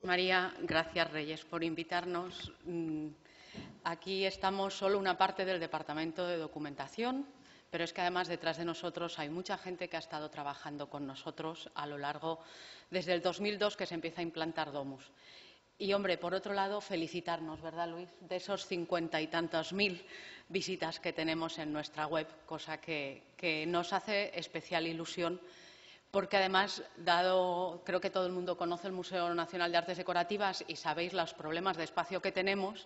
María, gracias Reyes por invitarnos. Aquí estamos solo una parte del Departamento de Documentación, pero es que además detrás de nosotros hay mucha gente que ha estado trabajando con nosotros a lo largo, desde el 2002 que se empieza a implantar Domus. Y, hombre, por otro lado, felicitarnos, ¿verdad, Luis?, de esos 50 y tantos mil visitas que tenemos en nuestra web, cosa que nos hace especial ilusión. Porque además, creo que todo el mundo conoce el Museo Nacional de Artes Decorativas y sabéis los problemas de espacio que tenemos,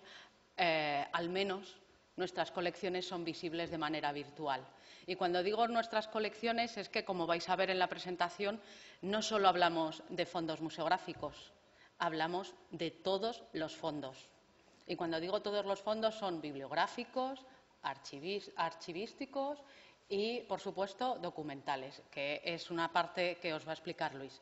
al menos nuestras colecciones son visibles de manera virtual. Y cuando digo nuestras colecciones es que, como vais a ver en la presentación, no solo hablamos de fondos museográficos, hablamos de todos los fondos. Y cuando digo todos los fondos son bibliográficos, archivísticos y, por supuesto, documentales, que es una parte que os va a explicar Luis.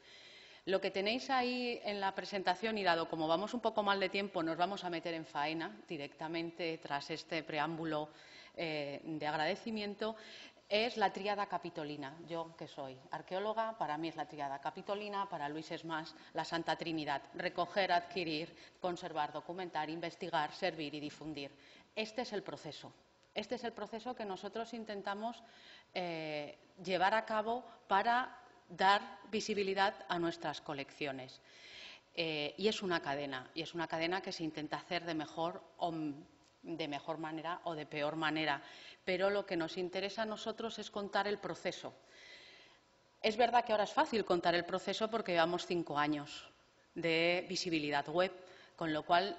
Lo que tenéis ahí en la presentación, y dado como vamos un poco mal de tiempo, nos vamos a meter en faena directamente tras este preámbulo de agradecimiento, es la tríada capitolina. Yo, que soy arqueóloga, para mí es la tríada capitolina, para Luis es más la Santa Trinidad: recoger, adquirir, conservar, documentar, investigar, servir y difundir. Este es el proceso. Este es el proceso que nosotros intentamos llevar a cabo para dar visibilidad a nuestras colecciones. Y es una cadena que se intenta hacer de mejor manera o de peor manera. Pero lo que nos interesa a nosotros es contar el proceso. Es verdad que ahora es fácil contar el proceso porque llevamos 5 años de visibilidad web, con lo cual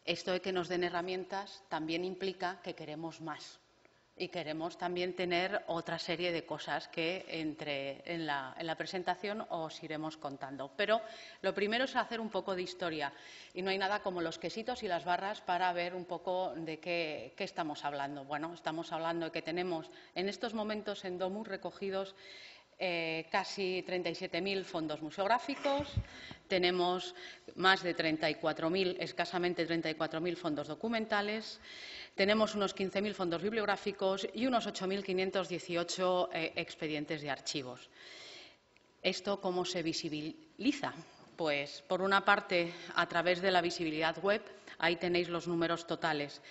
esto de que nos den herramientas también implica que queremos más y queremos también tener otra serie de cosas que en la presentación os iremos contando. Pero lo primero es hacer un poco de historia, y no hay nada como los quesitos y las barras para ver un poco de qué estamos hablando. Bueno, estamos hablando de que tenemos en estos momentos en Domus recogidos casi 37.000 fondos museográficos, tenemos más de 34.000, escasamente 34.000 fondos documentales, tenemos unos 15.000 fondos bibliográficos y unos 8.518 expedientes de archivos. ¿Esto cómo se visibiliza? Pues, por una parte, a través de la visibilidad web. Ahí tenéis los números totales.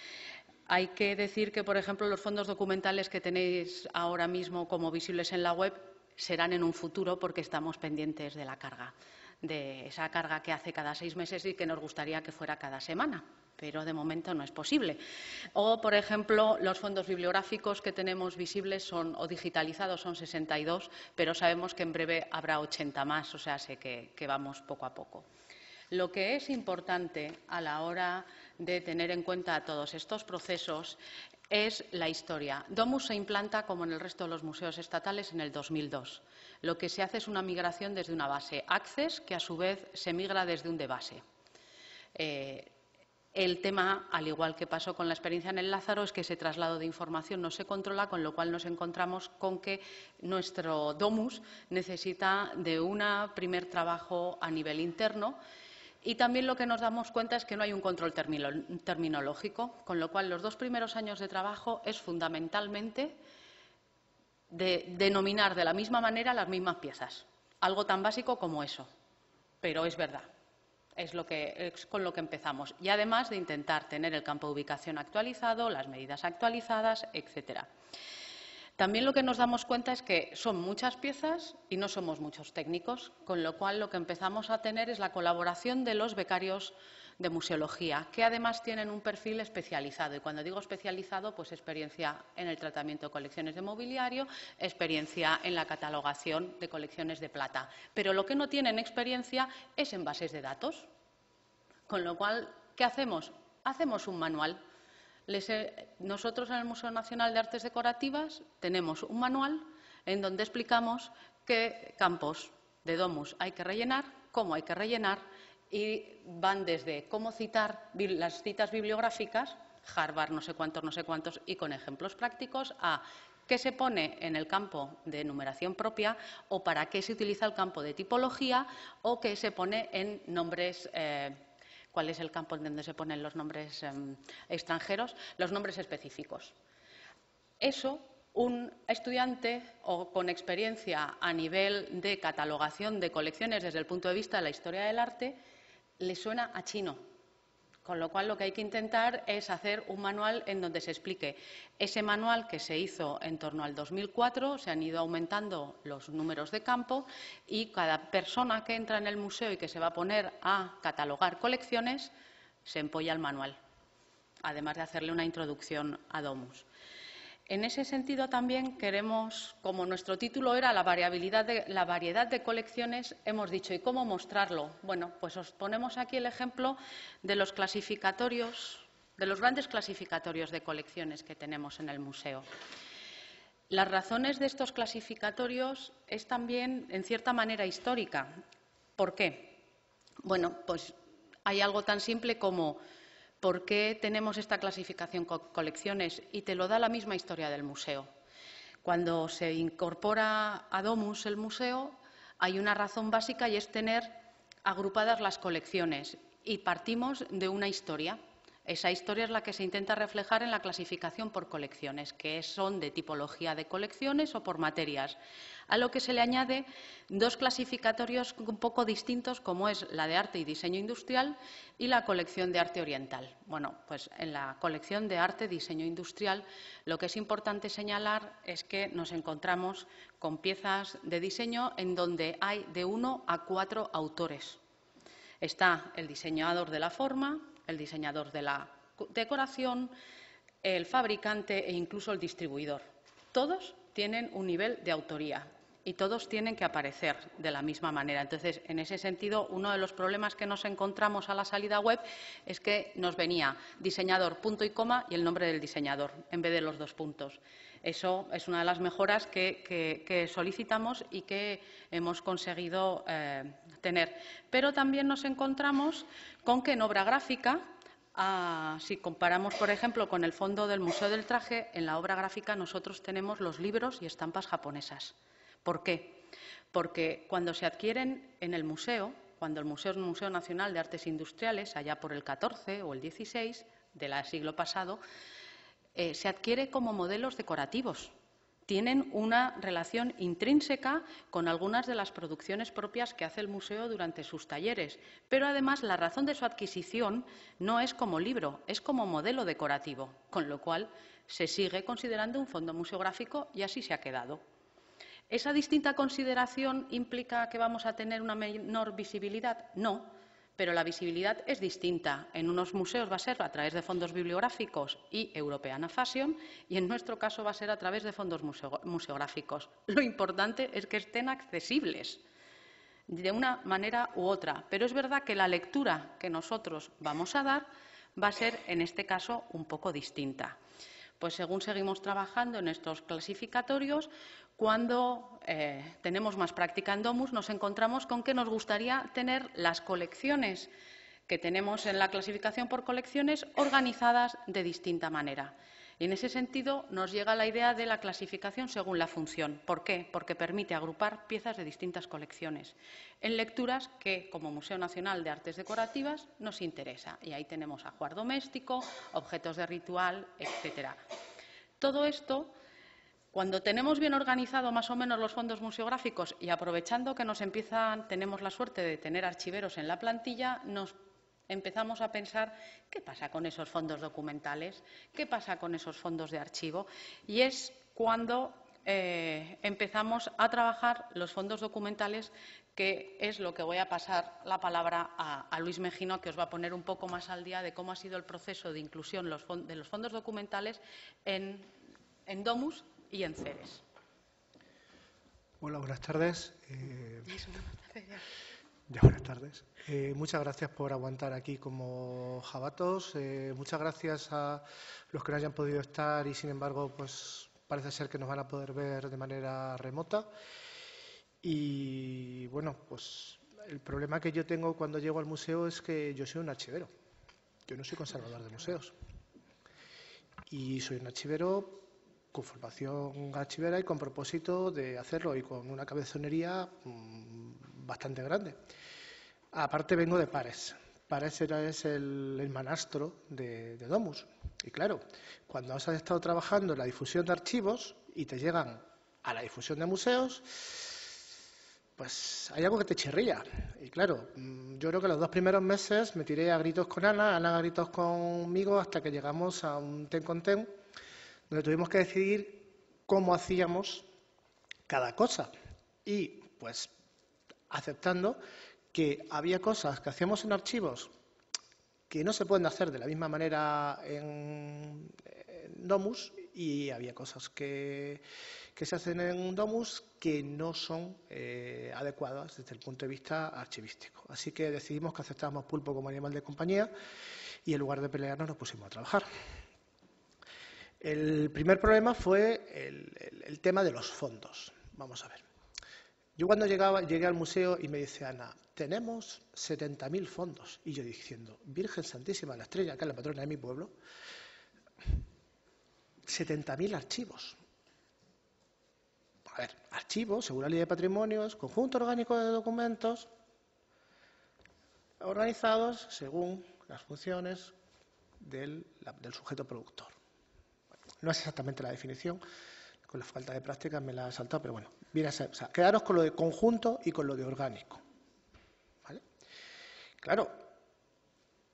Hay que decir que, por ejemplo, los fondos documentales que tenéis ahora mismo como visibles en la web serán en un futuro, porque estamos pendientes de la carga, de esa carga que hace cada 6 meses y que nos gustaría que fuera cada semana, pero de momento no es posible. O, por ejemplo, los fondos bibliográficos que tenemos visibles o digitalizados son 62, pero sabemos que en breve habrá 80 más, o sea, sé que vamos poco a poco. Lo que es importante a la hora de tener en cuenta todos estos procesos es la historia. Domus se implanta, como en el resto de los museos estatales, en el 2002. Lo que se hace es una migración desde una base Access, que a su vez se migra desde un DBase. El tema, al igual que pasó con la experiencia en el Lázaro, es que ese traslado de información no se controla, con lo cual nos encontramos con que nuestro Domus necesita de un primer trabajo a nivel interno. Y también lo que nos damos cuenta es que no hay un control terminológico, con lo cual los 2 primeros años de trabajo es fundamentalmente denominar de la misma manera las mismas piezas. Algo tan básico como eso, pero es verdad. Es con lo que empezamos. Y además de intentar tener el campo de ubicación actualizado, las medidas actualizadas, etcétera. También lo que nos damos cuenta es que son muchas piezas y no somos muchos técnicos, con lo cual lo que empezamos a tener es la colaboración de los becarios de museología, que además tienen un perfil especializado. Y cuando digo especializado, pues experiencia en el tratamiento de colecciones de mobiliario, experiencia en la catalogación de colecciones de plata. Pero lo que no tienen experiencia es en bases de datos. Con lo cual, ¿qué hacemos? Hacemos un manual. Nosotros en el Museo Nacional de Artes Decorativas tenemos un manual en donde explicamos qué campos de Domus hay que rellenar, cómo hay que rellenar, y van desde cómo citar las citas bibliográficas, Harvard, no sé cuántos, y con ejemplos prácticos, a qué se pone en el campo de numeración propia o para qué se utiliza el campo de tipología o qué se pone en nombres. ¿Cuál es el campo en donde se ponen los nombres extranjeros? Los nombres específicos. Eso, un estudiante o con experiencia a nivel de catalogación de colecciones desde el punto de vista de la historia del arte le suena a chino. Con lo cual, lo que hay que intentar es hacer un manual en donde se explique. Ese manual que se hizo en torno al 2004, se han ido aumentando los números de campo y cada persona que entra en el museo y que se va a poner a catalogar colecciones, se empolla el manual, además de hacerle una introducción a Domus. En ese sentido, también queremos, como nuestro título era la variedad de colecciones, hemos dicho, ¿y cómo mostrarlo? Bueno, pues os ponemos aquí el ejemplo de los clasificatorios, de los grandes clasificatorios de colecciones que tenemos en el museo. Las razones de estos clasificatorios es también, en cierta manera, histórica. ¿Por qué? Bueno, pues hay algo tan simple como ¿por qué tenemos esta clasificación con colecciones? Y te lo da la misma historia del museo. Cuando se incorpora a Domus el museo, hay una razón básica y es tener agrupadas las colecciones. Y partimos de una historia. Esa historia es la que se intenta reflejar en la clasificación por colecciones, que son de tipología de colecciones o por materias, a lo que se le añade dos clasificatorios un poco distintos, como es la de arte y diseño industrial y la colección de arte oriental. Bueno, pues en la colección de arte y diseño industrial lo que es importante señalar es que nos encontramos con piezas de diseño en donde hay de 1 a 4 autores. Está el diseñador de la forma, el diseñador de la decoración, el fabricante e incluso el distribuidor. Todos tienen un nivel de autoría y todos tienen que aparecer de la misma manera. Entonces, en ese sentido, uno de los problemas que nos encontramos a la salida web es que nos venía diseñador, punto y coma, y el nombre del diseñador, en vez de los 2 puntos. Eso es una de las mejoras que solicitamos y que hemos conseguido tener. Pero también nos encontramos con que en obra gráfica, si comparamos, por ejemplo, con el fondo del Museo del Traje, en la obra gráfica nosotros tenemos los libros y estampas japonesas. ¿Por qué? Porque cuando se adquieren en el museo, cuando el museo es un Museo Nacional de Artes Industriales, allá por el 14 o el 16 del siglo pasado, se adquiere como modelos decorativos. Tienen una relación intrínseca con algunas de las producciones propias que hace el museo durante sus talleres. Pero, además, la razón de su adquisición no es como libro, es como modelo decorativo, con lo cual se sigue considerando un fondo museográfico y así se ha quedado. ¿Esa distinta consideración implica que vamos a tener una menor visibilidad? No. Pero la visibilidad es distinta. En unos museos va a ser a través de fondos bibliográficos y Europeana Fashion y en nuestro caso va a ser a través de fondos museográficos. Lo importante es que estén accesibles de una manera u otra. Pero es verdad que la lectura que nosotros vamos a dar va a ser, en este caso, un poco distinta. Pues según seguimos trabajando en estos clasificatorios, cuando tenemos más práctica en Domus, nos encontramos con que nos gustaría tener las colecciones que tenemos en la clasificación por colecciones organizadas de distinta manera. Y en ese sentido nos llega la idea de la clasificación según la función. ¿Por qué? Porque permite agrupar piezas de distintas colecciones en lecturas que, como Museo Nacional de Artes Decorativas, nos interesa. Y ahí tenemos ajuar doméstico, objetos de ritual, etcétera. Todo esto, cuando tenemos bien organizado más o menos los fondos museográficos y aprovechando que tenemos la suerte de tener archiveros en la plantilla, nos empezamos a pensar qué pasa con esos fondos documentales, qué pasa con esos fondos de archivo. Y es cuando empezamos a trabajar los fondos documentales, que es lo que voy a pasar la palabra a Luis Mejino, que os va a poner un poco más al día de cómo ha sido el proceso de inclusión de los fondos documentales en Domus y en CERES. Hola, buenas tardes. Buenas tardes. Muchas gracias por aguantar aquí como jabatos. Muchas gracias a los que no hayan podido estar y, sin embargo, pues parece ser que nos van a poder ver de manera remota. Y, bueno, pues el problema que yo tengo cuando llego al museo es que yo soy un archivero. Yo no soy conservador de museos. Y soy un archivero con formación archivera y con propósito de hacerlo y con una cabezonería bastante grande. Aparte vengo de Pares. Pares es el hermanastro de Domus. Y claro, cuando has estado trabajando en la difusión de archivos y te llegan a la difusión de museos, pues hay algo que te chirría. Y claro, yo creo que los 2 primeros meses me tiré a gritos con Ana, Ana a gritos conmigo, hasta que llegamos a un ten con ten, donde tuvimos que decidir cómo hacíamos cada cosa. Y pues aceptando que había cosas que hacíamos en archivos que no se pueden hacer de la misma manera en Domus, y había cosas que se hacen en Domus que no son adecuadas desde el punto de vista archivístico. Así que decidimos que aceptábamos pulpo como animal de compañía y en lugar de pelearnos nos pusimos a trabajar. El primer problema fue el tema de los fondos. Vamos a ver. Yo cuando llegué al museo y me dice Ana, tenemos 70.000 fondos. Y yo diciendo, Virgen Santísima, la Estrella, que es la patrona de mi pueblo, 70.000 archivos. A ver, archivos, según la Ley de Patrimonios, conjunto orgánico de documentos organizados según las funciones del sujeto productor. No es exactamente la definición, con la falta de práctica me la he saltado, pero bueno, viene a ser, o sea, quedaros con lo de conjunto y con lo de orgánico. ¿Vale? Claro,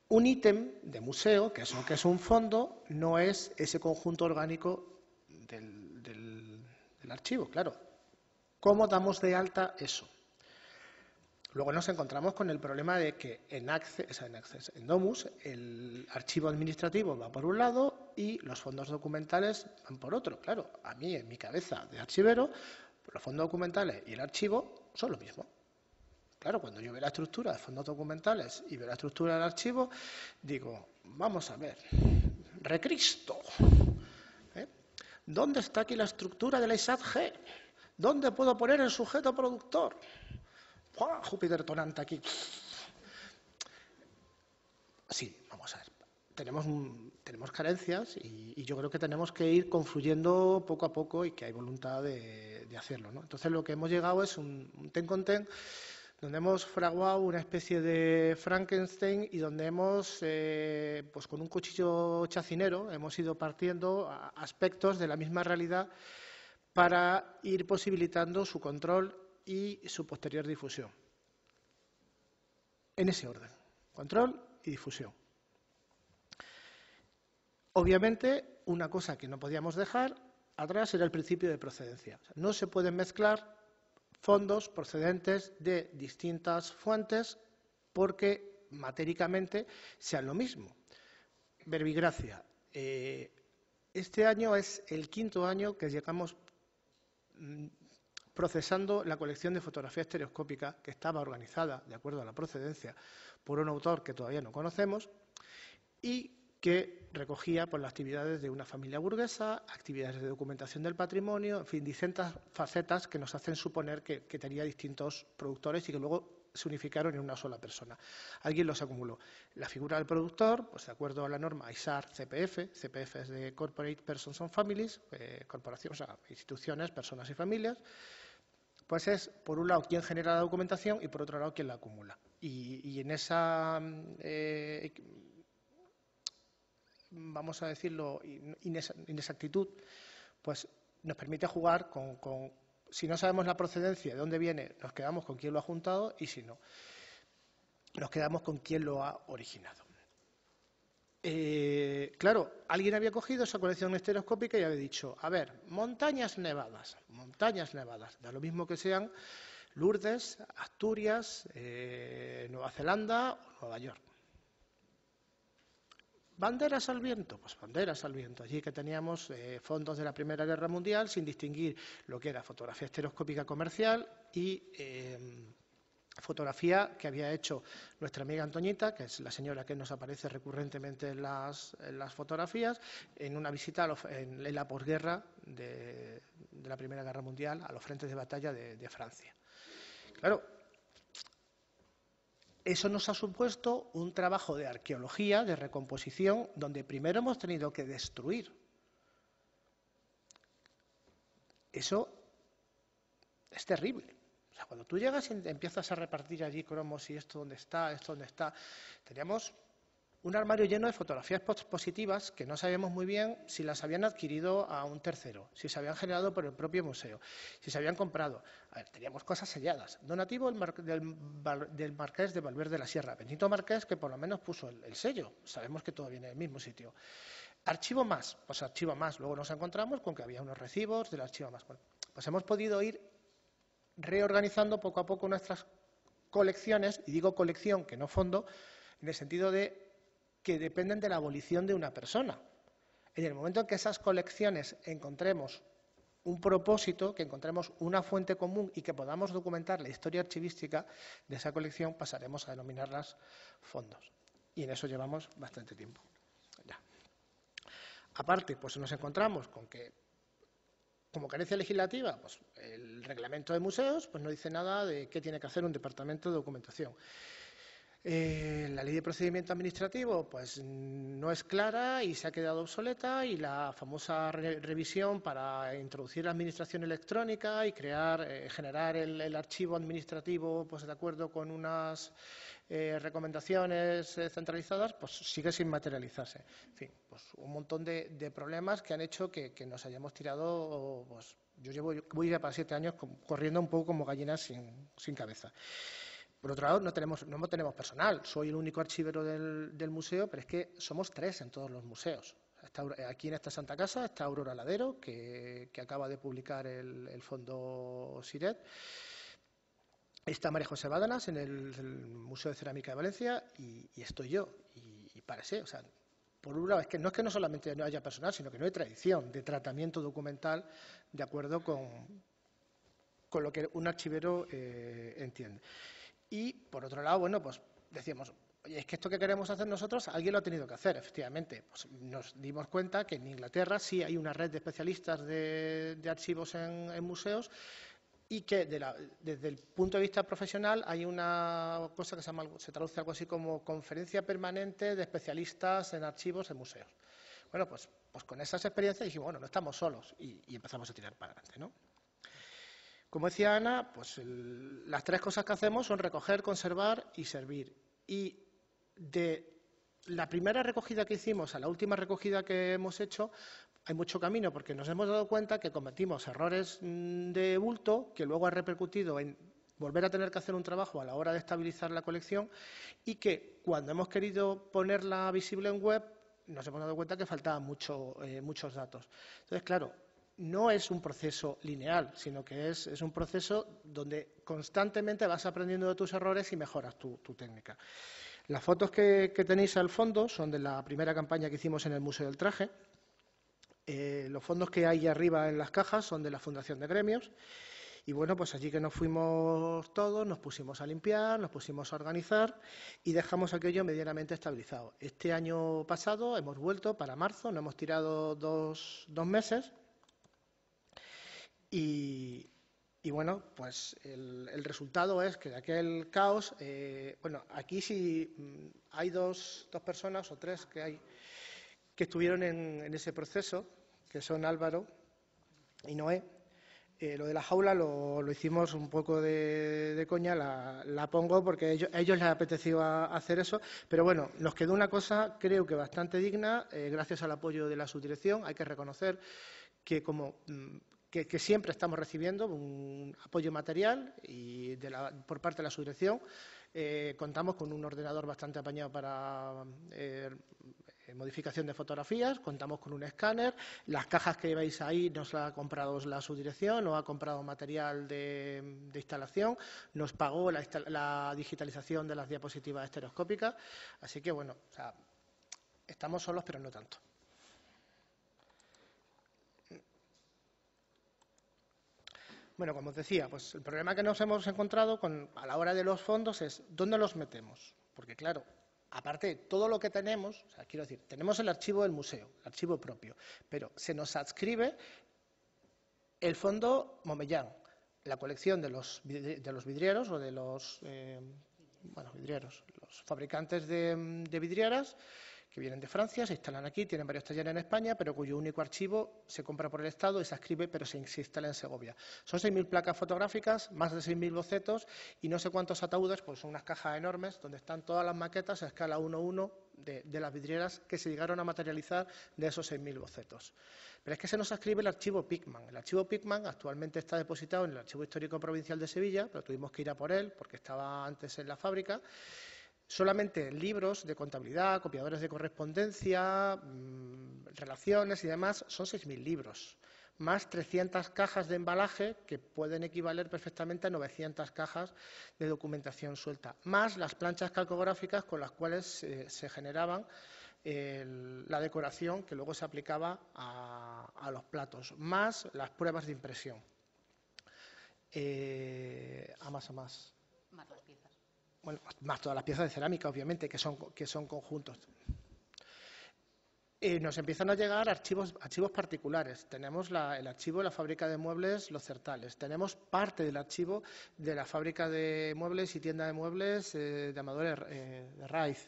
un ítem de museo, que es lo que es un fondo, no es ese conjunto orgánico del archivo, claro. ¿Cómo damos de alta eso? Luego nos encontramos con el problema de que en Domus el archivo administrativo va por un lado y los fondos documentales van por otro. Claro, a mí en mi cabeza de archivero, los fondos documentales y el archivo son lo mismo. Claro, cuando yo veo la estructura de fondos documentales y veo la estructura del archivo, digo, vamos a ver, recristo, ¿dónde está aquí la estructura de la ISAT-G? ¿Dónde puedo poner el sujeto productor? ¡Buah! Júpiter tonante aquí. Sí, vamos a ver. Tenemos carencias y yo creo que tenemos que ir confluyendo poco a poco y que hay voluntad de hacerlo, ¿no? Entonces lo que hemos llegado es un ten con ten donde hemos fraguado una especie de Frankenstein y donde hemos, pues con un cuchillo chacinero, hemos ido partiendo aspectos de la misma realidad para ir posibilitando su control y su posterior difusión. En ese orden, control y difusión. Obviamente, una cosa que no podíamos dejar atrás era el principio de procedencia. O sea, no se pueden mezclar fondos procedentes de distintas fuentes porque matéricamente sean lo mismo. Verbigracia. Este año es el 5º año que llegamos procesando la colección de fotografía estereoscópica que estaba organizada, de acuerdo a la procedencia, por un autor que todavía no conocemos y que recogía pues, las actividades de una familia burguesa, actividades de documentación del patrimonio, en fin, distintas facetas que nos hacen suponer que tenía distintos productores y que luego se unificaron en una sola persona. Alguien los acumuló. La figura del productor, pues de acuerdo a la norma ISAR-CPF, CPF es de Corporate Persons and Families, corporaciones, o sea, instituciones, personas y familias, pues es, por un lado, quien genera la documentación y, por otro lado, quien la acumula. Y en esa, vamos a decirlo, inexactitud, pues nos permite jugar con si no sabemos la procedencia, de dónde viene, nos quedamos con quién lo ha juntado y si no, nos quedamos con quién lo ha originado. Claro, alguien había cogido esa colección estereoscópica y había dicho, a ver, montañas nevadas, da lo mismo que sean Lourdes, Asturias, Nueva Zelanda o Nueva York. ¿Banderas al viento? Pues banderas al viento. Allí que teníamos fondos de la Primera Guerra Mundial sin distinguir lo que era fotografía estereoscópica comercial y fotografía que había hecho nuestra amiga Antoñita, que es la señora que nos aparece recurrentemente en las fotografías, en una visita en la posguerra de la Primera Guerra Mundial a los frentes de batalla de Francia. Claro, eso nos ha supuesto un trabajo de arqueología, de recomposición, donde primero hemos tenido que destruir. Eso es terrible. O sea, cuando tú llegas y empiezas a repartir allí cromos y esto dónde está, teníamos un armario lleno de fotografías positivas que no sabíamos muy bien si las habían adquirido a un tercero, si se habían generado por el propio museo, si se habían comprado. A ver, teníamos cosas selladas. Donativo del Marqués de Valverde de la Sierra. Benito Marqués, que por lo menos puso el sello. Sabemos que todo viene del mismo sitio. Archivo más. Pues archivo más. Luego nos encontramos con que había unos recibos del archivo más. Bueno, pues hemos podido ir reorganizando poco a poco nuestras colecciones, y digo colección, que no fondo, en el sentido de que dependen de la abolición de una persona. En el momento en que esas colecciones encontremos un propósito, que encontremos una fuente común y que podamos documentar la historia archivística de esa colección, pasaremos a denominarlas fondos. Y en eso llevamos bastante tiempo. Ya. Aparte, pues nos encontramos con que, como carencia legislativa, pues el reglamento de museos pues no dice nada de qué tiene que hacer un departamento de documentación. La ley de procedimiento administrativo pues no es clara y se ha quedado obsoleta, y la famosa revisión para introducir la administración electrónica y generar el archivo administrativo pues de acuerdo con unas recomendaciones centralizadas, pues sigue sin materializarse. En fin, pues un montón de problemas que han hecho que nos hayamos tirado, pues voy ya para 7 años corriendo un poco como gallinas sin cabeza. Por otro lado, no tenemos personal. Soy el único archivero del museo, pero es que somos 3 en todos los museos. Aquí en esta Santa Casa está Aurora Ladero, que acaba de publicar el fondo Siret. Está María José Bádanas en el Museo de Cerámica de Valencia, y estoy yo. Y parece, o sea, por un lado, es que no solamente no haya personal, sino que no hay tradición de tratamiento documental de acuerdo con lo que un archivero entiende. Y, por otro lado, bueno, pues decíamos, oye, es que esto que queremos hacer nosotros, alguien lo ha tenido que hacer. Efectivamente, pues nos dimos cuenta que en Inglaterra sí hay una red de especialistas de archivos en museos, y que desde el punto de vista profesional hay una cosa que se traduce algo así como Conferencia Permanente de Especialistas en Archivos en Museos. Bueno, pues con esas experiencias dijimos, bueno, no estamos solos, y empezamos a tirar para adelante, ¿no? Como decía Ana, pues las 3 cosas que hacemos son recoger, conservar y servir. Y de la primera recogida que hicimos a la última recogida que hemos hecho, hay mucho camino, porque nos hemos dado cuenta que cometimos errores de bulto que luego ha repercutido en volver a tener que hacer un trabajo a la hora de estabilizar la colección, y que cuando hemos querido ponerla visible en web nos hemos dado cuenta que faltaban muchos datos. Entonces, claro, no es un proceso lineal, sino que es un proceso donde constantemente vas aprendiendo de tus errores y mejoras tu técnica. Las fotos que tenéis al fondo son de la primera campaña que hicimos en el Museo del Traje. Los fondos que hay arriba en las cajas son de la Fundación de Gremios. Y bueno, pues allí que nos fuimos todos, nos pusimos a limpiar, nos pusimos a organizar y dejamos aquello medianamente estabilizado. Este año pasado hemos vuelto para marzo, nos hemos tirado dos meses. Y bueno, pues el resultado es que de aquel caos, bueno, aquí sí hay dos personas o 3 que estuvieron en ese proceso, que son Álvaro y Noé. Lo de la jaula lo hicimos un poco de coña, la pongo porque a ellos les apeteció hacer eso, pero bueno, nos quedó una cosa creo que bastante digna, gracias al apoyo de la subdirección. Hay que reconocer que que siempre estamos recibiendo un apoyo material y por parte de la subdirección. Contamos con un ordenador bastante apañado para modificación de fotografías, contamos con un escáner, las cajas que veis ahí nos las ha comprado la subdirección, nos ha comprado material de instalación, nos pagó la digitalización de las diapositivas estereoscópicas, así que bueno, o sea, estamos solos pero no tanto. Bueno, como os decía, pues el problema que nos hemos encontrado a la hora de los fondos es ¿dónde los metemos? Porque claro, aparte de todo lo que tenemos, o sea, quiero decir, tenemos el archivo del museo, el archivo propio, pero se nos adscribe el fondo Momellán, la colección de los vidrieros o de los vidrieros, los fabricantes de vidrieras, que vienen de Francia, se instalan aquí, tienen varios talleres en España, pero cuyo único archivo se compra por el Estado y se escribe, pero se instala en Segovia. Son 6.000 placas fotográficas, más de 6.000 bocetos y no sé cuántos ataúdes, pues son unas cajas enormes donde están todas las maquetas a escala 1:1 de las vidrieras que se llegaron a materializar de esos 6.000 bocetos. Pero es que se nos escribe el archivo Pickman. El archivo Pickman actualmente está depositado en el Archivo Histórico Provincial de Sevilla, pero tuvimos que ir a por él porque estaba antes en la fábrica. Solamente libros de contabilidad, copiadores de correspondencia, relaciones y demás, son 6.000 libros, más 300 cajas de embalaje que pueden equivaler perfectamente a 900 cajas de documentación suelta, más las planchas calcográficas con las cuales se generaban la decoración que luego se aplicaba a los platos, más las pruebas de impresión. A más. Más las piezas. Bueno, más todas las piezas de cerámica, obviamente, que son conjuntos. Nos empiezan a llegar archivos particulares. Tenemos el archivo de la fábrica de muebles Los Certales. Tenemos parte del archivo de la fábrica de muebles y tienda de muebles de Amador de Raiz.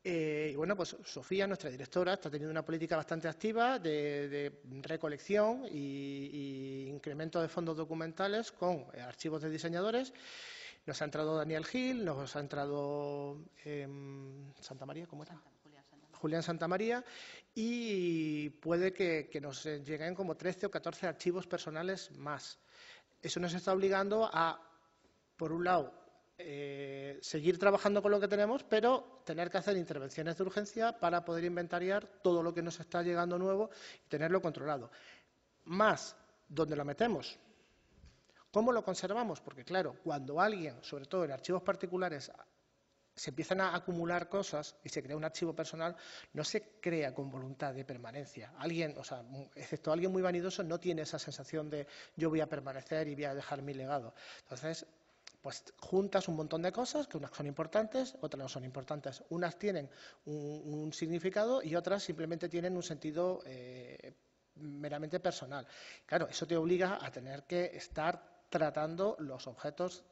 Y bueno, pues Sofía, nuestra directora, está teniendo una política bastante activa de recolección y incremento de fondos documentales con archivos de diseñadores. Nos ha entrado Daniel Gil, nos ha entrado Santa María, ¿cómo era? Julián Santa María, y puede que nos lleguen como 13 o 14 archivos personales más. Eso nos está obligando a, por un lado, seguir trabajando con lo que tenemos, pero tener que hacer intervenciones de urgencia para poder inventariar todo lo que nos está llegando nuevo y tenerlo controlado. Más, ¿dónde lo metemos? ¿Cómo lo conservamos? Porque, claro, cuando alguien, sobre todo en archivos particulares, se empiezan a acumular cosas y se crea un archivo personal, no se crea con voluntad de permanencia. Alguien, o sea, excepto alguien muy vanidoso, no tiene esa sensación de yo voy a permanecer y voy a dejar mi legado. Entonces, pues juntas un montón de cosas que unas son importantes, otras no son importantes. Unas tienen un significado y otras simplemente tienen un sentido meramente personal. Claro, eso te obliga a tener que estar tratando los objetos,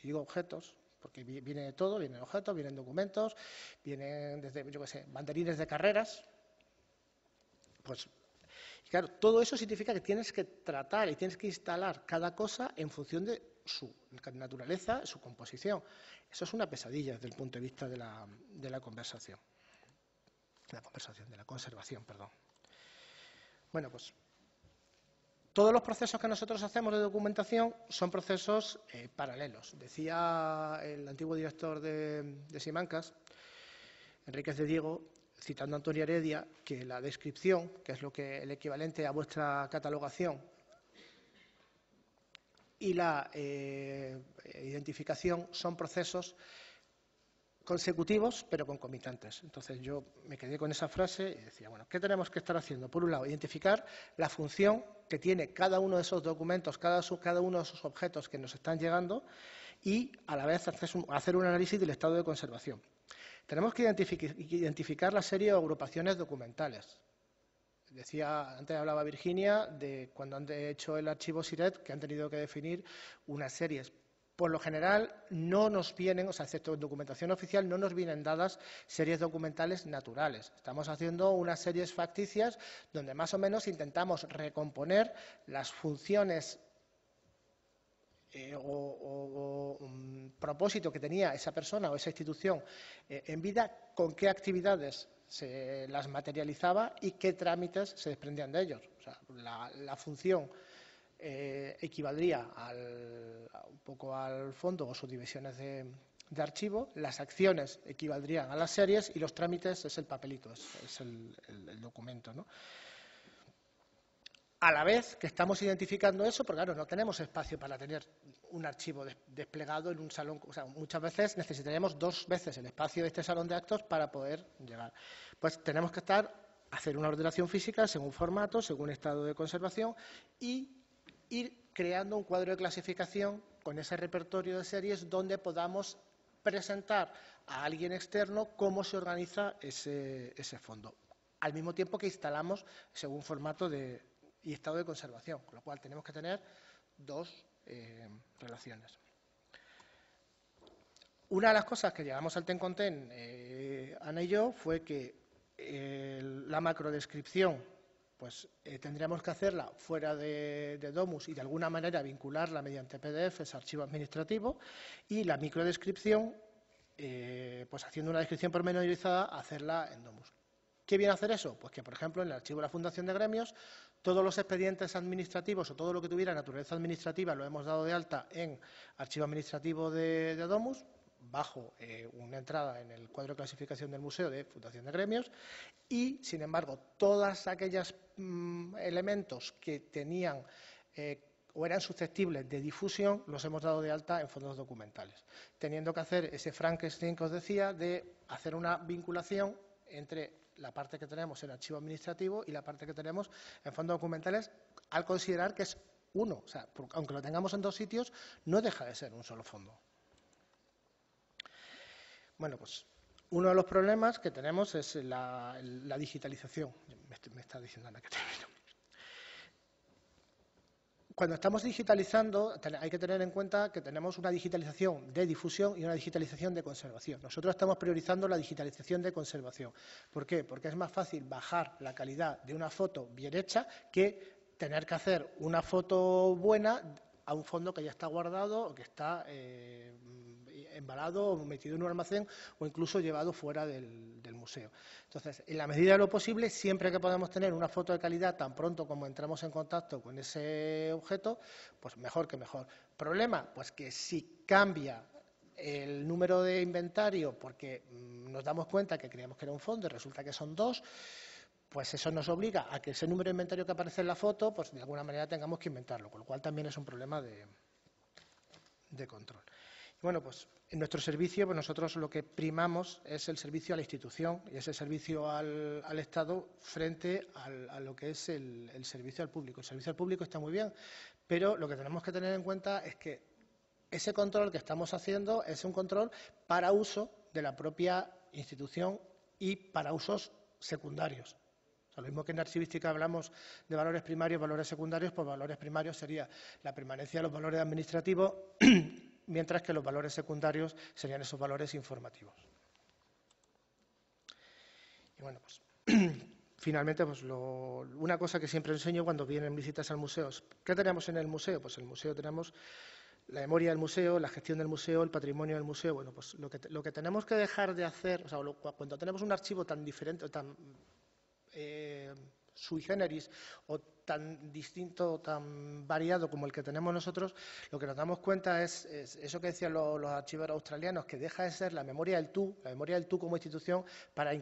y digo objetos, porque viene de todo, vienen objetos, vienen documentos, vienen desde, yo qué sé, banderines de carreras. Pues, claro, todo eso significa que tienes que tratar y tienes que instalar cada cosa en función de su naturaleza, su composición. Eso es una pesadilla desde el punto de vista de la conservación, perdón. Bueno, pues todos los procesos que nosotros hacemos de documentación son procesos paralelos. Decía el antiguo director de Simancas, Enríquez de Diego, citando a Antonio Heredia, que la descripción, que es el equivalente a vuestra catalogación, y la identificación son procesos consecutivos pero concomitantes. Entonces yo me quedé con esa frase y decía, bueno, ¿qué tenemos que estar haciendo? Por un lado, identificar la función que tiene cada uno de esos documentos, cada uno de esos objetos que nos están llegando y a la vez hacer un análisis del estado de conservación. Tenemos que identificar la serie de agrupaciones documentales. Decía, antes hablaba Virginia de cuando han hecho el archivo SIRET que han tenido que definir unas series. Por lo general no nos vienen, o sea, excepto en documentación oficial, no nos vienen dadas series documentales naturales. Estamos haciendo unas series facticias donde más o menos intentamos recomponer las funciones o propósito que tenía esa persona o esa institución en vida, con qué actividades se las materializaba y qué trámites se desprendían de ellos. O sea, la función equivaldría un poco al fondo o subdivisiones de archivo, las acciones equivaldrían a las series y los trámites es el papelito, es el documento, ¿no? A la vez que estamos identificando eso, porque claro, no tenemos espacio para tener un archivo desplegado en un salón, o sea, muchas veces necesitaríamos 2 veces el espacio de este salón de actos para poder llegar. Pues tenemos que hacer una ordenación física según formato, según estado de conservación y ir creando un cuadro de clasificación con ese repertorio de series donde podamos presentar a alguien externo cómo se organiza ese fondo, al mismo tiempo que instalamos según formato y estado de conservación, con lo cual tenemos que tener 2 relaciones. Una de las cosas que llevamos al ten con ten, Ana y yo, fue que la macrodescripción, pues tendríamos que hacerla fuera de Domus y de alguna manera vincularla mediante PDFs, archivo administrativo, y la microdescripción, pues haciendo una descripción pormenorizada, hacerla en Domus. ¿Qué viene a hacer eso? Pues que, por ejemplo, en el archivo de la Fundación de Gremios, todos los expedientes administrativos o todo lo que tuviera naturaleza administrativa lo hemos dado de alta en archivo administrativo de Domus, bajo una entrada en el cuadro de clasificación del museo de Fundación de Gremios, y, sin embargo, todos aquellos elementos que tenían o eran susceptibles de difusión los hemos dado de alta en fondos documentales, teniendo que hacer ese Frankenstein que os decía de hacer una vinculación entre la parte que tenemos en archivo administrativo y la parte que tenemos en fondos documentales, al considerar que es uno. O sea, aunque lo tengamos en dos sitios, no deja de ser un solo fondo. Bueno, pues uno de los problemas que tenemos es la digitalización. Me está diciendo Ana que termino. Cuando estamos digitalizando, hay que tener en cuenta que tenemos una digitalización de difusión y una digitalización de conservación. Nosotros estamos priorizando la digitalización de conservación. ¿Por qué? Porque es más fácil bajar la calidad de una foto bien hecha que tener que hacer una foto buena a un fondo que ya está guardado o que está embalado o metido en un almacén o incluso llevado fuera del museo. Entonces, en la medida de lo posible, siempre que podamos tener una foto de calidad tan pronto como entramos en contacto con ese objeto, pues mejor que mejor. ¿Problema? Pues que si cambia el número de inventario porque nos damos cuenta que creíamos que era un fondo y resulta que son dos, pues eso nos obliga a que ese número de inventario que aparece en la foto, pues de alguna manera tengamos que inventarlo, con lo cual también es un problema de control. Y bueno, pues en nuestro servicio, pues nosotros lo que primamos es el servicio a la institución y ese servicio al Estado frente a lo que es el servicio al público. El servicio al público está muy bien, pero lo que tenemos que tener en cuenta es que ese control que estamos haciendo es un control para uso de la propia institución y para usos secundarios. O sea, lo mismo que en archivística hablamos de valores primarios, valores secundarios, pues valores primarios sería la permanencia de los valores administrativos, mientras que los valores secundarios serían esos valores informativos. Y bueno, pues finalmente, pues una cosa que siempre enseño cuando vienen visitas al museo, ¿qué tenemos en el museo? Pues en el museo tenemos la memoria del museo, la gestión del museo, el patrimonio del museo. Bueno, pues lo que tenemos que dejar de hacer, o sea, cuando tenemos un archivo tan diferente o tan sui generis o tan distinto, tan variado como el que tenemos nosotros, lo que nos damos cuenta es eso que decían los archiveros australianos, que deja de ser la memoria del tú como institución para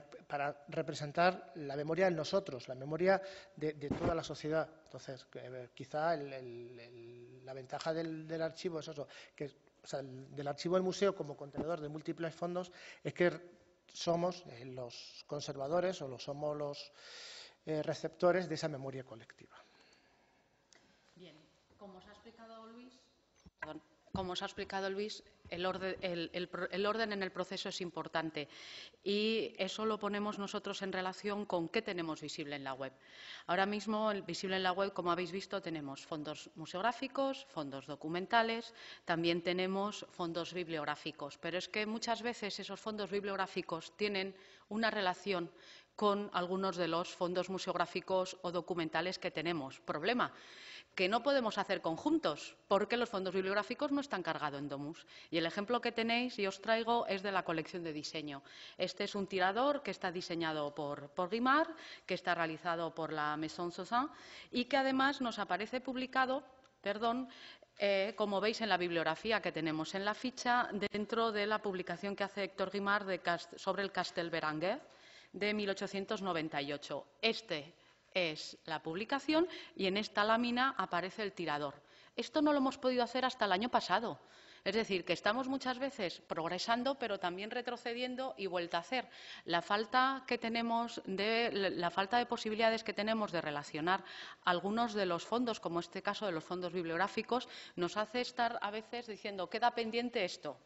representar la memoria del nosotros, la memoria de toda la sociedad. Entonces, quizá la ventaja del archivo es eso, que, o sea, del archivo del museo como contenedor de múltiples fondos, es que somos los conservadores o somos los receptores de esa memoria colectiva. Bien, como os ha explicado Luis, el orden en el proceso es importante y eso lo ponemos nosotros en relación con qué tenemos visible en la web. Ahora mismo, visible en la web, como habéis visto, tenemos fondos museográficos, fondos documentales, también tenemos fondos bibliográficos, pero es que muchas veces esos fondos bibliográficos tienen una relación con algunos de los fondos museográficos o documentales que tenemos. Problema, que no podemos hacer conjuntos, porque los fondos bibliográficos no están cargados en Domus. Y el ejemplo que tenéis y os traigo es de la colección de diseño. Este es un tirador que está diseñado por Guimard, que está realizado por la Maison Sauzin y que además nos aparece publicado, como veis en la bibliografía que tenemos en la ficha, dentro de la publicación que hace Héctor Guimard sobre el Castel Berenguer de 1898. Este es la publicación y en esta lámina aparece el tirador. Esto no lo hemos podido hacer hasta el año pasado. Es decir, que estamos muchas veces progresando, pero también retrocediendo y vuelta a hacer. La falta de posibilidades que tenemos de relacionar algunos de los fondos, como este caso de los fondos bibliográficos, nos hace estar a veces diciendo, queda pendiente esto,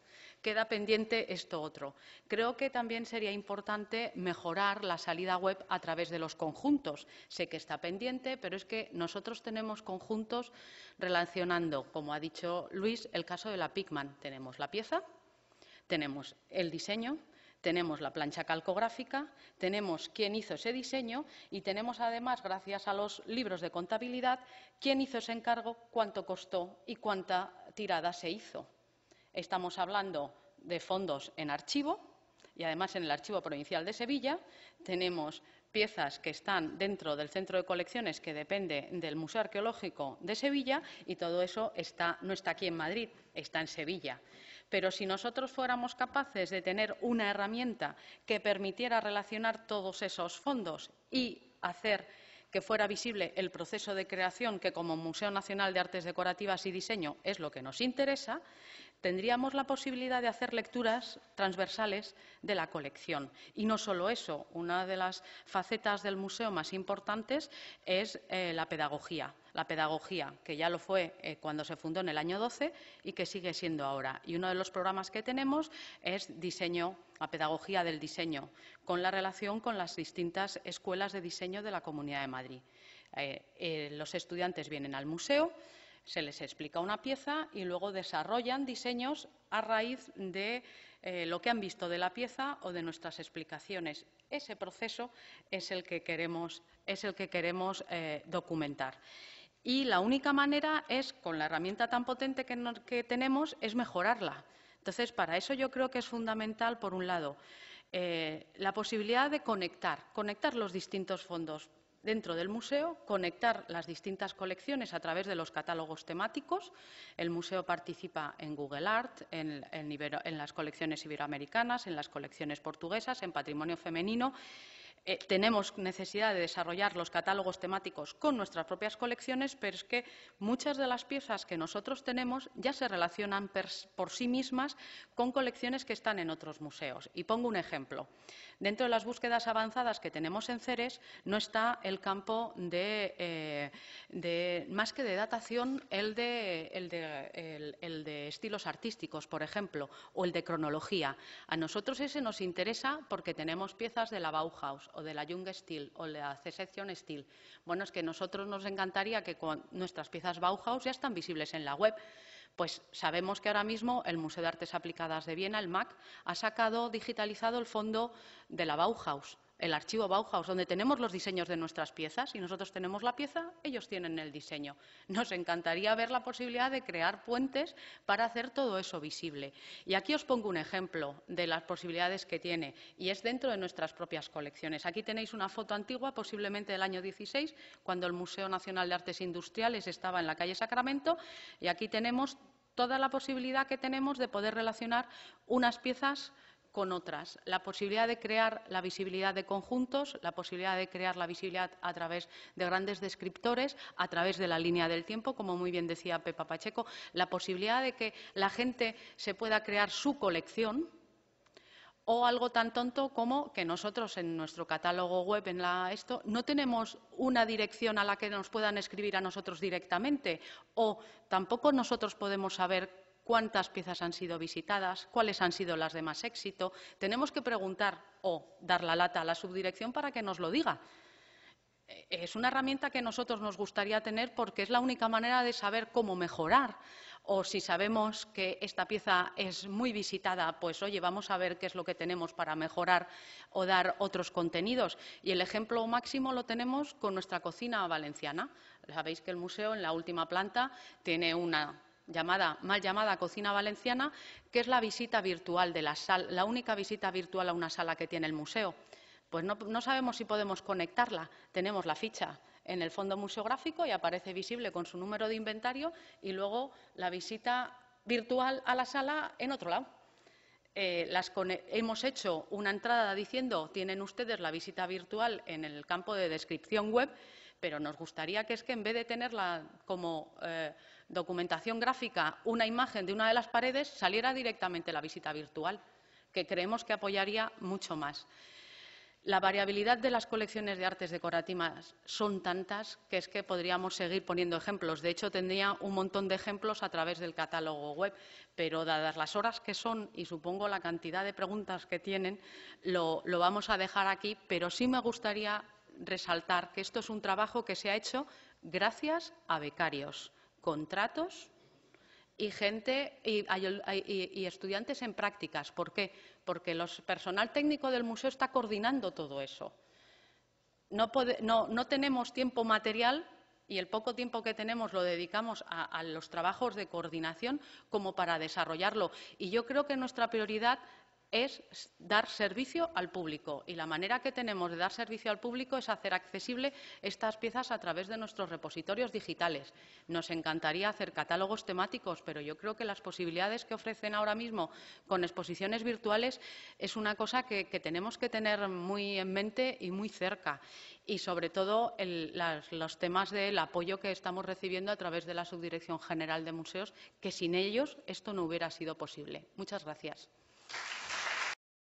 queda pendiente esto otro. Creo que también sería importante mejorar la salida web a través de los conjuntos. Sé que está pendiente, pero es que nosotros tenemos conjuntos relacionando, como ha dicho Luis, el caso de la Pickman. Tenemos la pieza, tenemos el diseño, Tenemos la plancha calcográfica, tenemos quién hizo ese diseño y tenemos además, gracias a los libros de contabilidad, quién hizo ese encargo, cuánto costó y cuánta tirada se hizo. Estamos hablando de fondos en archivo y además en el Archivo Provincial de Sevilla tenemos piezas que están dentro del centro de colecciones que depende del Museo Arqueológico de Sevilla y todo eso no está aquí en Madrid, está en Sevilla. Pero si nosotros fuéramos capaces de tener una herramienta que permitiera relacionar todos esos fondos y hacer que fuera visible el proceso de creación, que como Museo Nacional de Artes Decorativas y Diseño es lo que nos interesa, tendríamos la posibilidad de hacer lecturas transversales de la colección. Y no solo eso, una de las facetas del museo más importantes es la pedagogía, que ya lo fue cuando se fundó en el año 12 y que sigue siendo ahora. Y uno de los programas que tenemos es diseño, la pedagogía del diseño, con la relación con las distintas escuelas de diseño de la Comunidad de Madrid. Los estudiantes vienen al museo, se les explica una pieza y luego desarrollan diseños a raíz de lo que han visto de la pieza o de nuestras explicaciones. Ese proceso es el que queremos documentar. Y la única manera es, con la herramienta tan potente que tenemos, es mejorarla. Entonces, para eso yo creo que es fundamental, por un lado, la posibilidad de conectar los distintos fondos dentro del museo, conectar las distintas colecciones a través de los catálogos temáticos. El museo participa en Google Art, en las colecciones iberoamericanas, en las colecciones portuguesas, en patrimonio femenino. Tenemos necesidad de desarrollar los catálogos temáticos con nuestras propias colecciones, pero es que muchas de las piezas que nosotros tenemos ya se relacionan por sí mismas con colecciones que están en otros museos. Y pongo un ejemplo. Dentro de las búsquedas avanzadas que tenemos en Ceres no está el campo más que de datación, el de estilos artísticos, por ejemplo, o el de cronología. A nosotros ese nos interesa porque tenemos piezas de la Bauhaus o de la Young Stil o de la Secession Stil. Bueno, es que a nosotros nos encantaría que nuestras piezas Bauhaus ya están visibles en la web. Pues sabemos que ahora mismo el Museo de Artes Aplicadas de Viena, el MAC, ha digitalizado el fondo de la Bauhaus, el archivo Bauhaus, donde tenemos los diseños de nuestras piezas y nosotros tenemos la pieza, ellos tienen el diseño. Nos encantaría ver la posibilidad de crear puentes para hacer todo eso visible. Y aquí os pongo un ejemplo de las posibilidades que tiene y es dentro de nuestras propias colecciones. Aquí tenéis una foto antigua, posiblemente del año 16, cuando el Museo Nacional de Artes Industriales estaba en la calle Sacramento, y aquí tenemos toda la posibilidad que tenemos de poder relacionar unas piezas con otras, la posibilidad de crear la visibilidad de conjuntos, la posibilidad de crear la visibilidad a través de grandes descriptores, a través de la línea del tiempo, como muy bien decía Pepa Pacheco, la posibilidad de que la gente se pueda crear su colección, o algo tan tonto como que nosotros en nuestro catálogo web, no tenemos una dirección a la que nos puedan escribir a nosotros directamente, o tampoco nosotros podemos saber cuántas piezas han sido visitadas, cuáles han sido las de más éxito. Tenemos que preguntar o dar la lata a la subdirección para que nos lo diga. Es una herramienta que a nosotros nos gustaría tener porque es la única manera de saber cómo mejorar. O si sabemos que esta pieza es muy visitada, pues oye, vamos a ver qué es lo que tenemos para mejorar o dar otros contenidos. Y el ejemplo máximo lo tenemos con nuestra cocina valenciana. Sabéis que el museo en la última planta tiene una mal llamada cocina valenciana, que es la visita virtual de la sala, la única visita virtual a una sala que tiene el museo. Pues no sabemos si podemos conectarla. Tenemos la ficha en el fondo museográfico y aparece visible con su número de inventario, y luego la visita virtual a la sala en otro lado. Hemos hecho una entrada diciendo tienen ustedes la visita virtual en el campo de descripción web, pero nos gustaría que en vez de tenerla como documentación gráfica, una imagen de una de las paredes, saliera directamente la visita virtual, que creemos que apoyaría mucho más. La variabilidad de las colecciones de artes decorativas son tantas que es que podríamos seguir poniendo ejemplos. De hecho, tendría un montón de ejemplos a través del catálogo web, pero dadas las horas que son y supongo la cantidad de preguntas que tienen, lo vamos a dejar aquí, pero sí me gustaría resaltar que esto es un trabajo que se ha hecho gracias a becarios, contratos y gente y estudiantes en prácticas. ¿Por qué? Porque el personal técnico del museo está coordinando todo eso. No tenemos tiempo material y el poco tiempo que tenemos lo dedicamos a los trabajos de coordinación como para desarrollarlo. Y yo creo que nuestra prioridad es dar servicio al público y la manera que tenemos de dar servicio al público es hacer accesible estas piezas a través de nuestros repositorios digitales. Nos encantaría hacer catálogos temáticos, pero yo creo que las posibilidades que ofrecen ahora mismo con exposiciones virtuales es una cosa que tenemos que tener muy en mente y muy cerca. Y, sobre todo, los temas del apoyo que estamos recibiendo a través de la Subdirección General de Museos, que sin ellos esto no hubiera sido posible. Muchas gracias.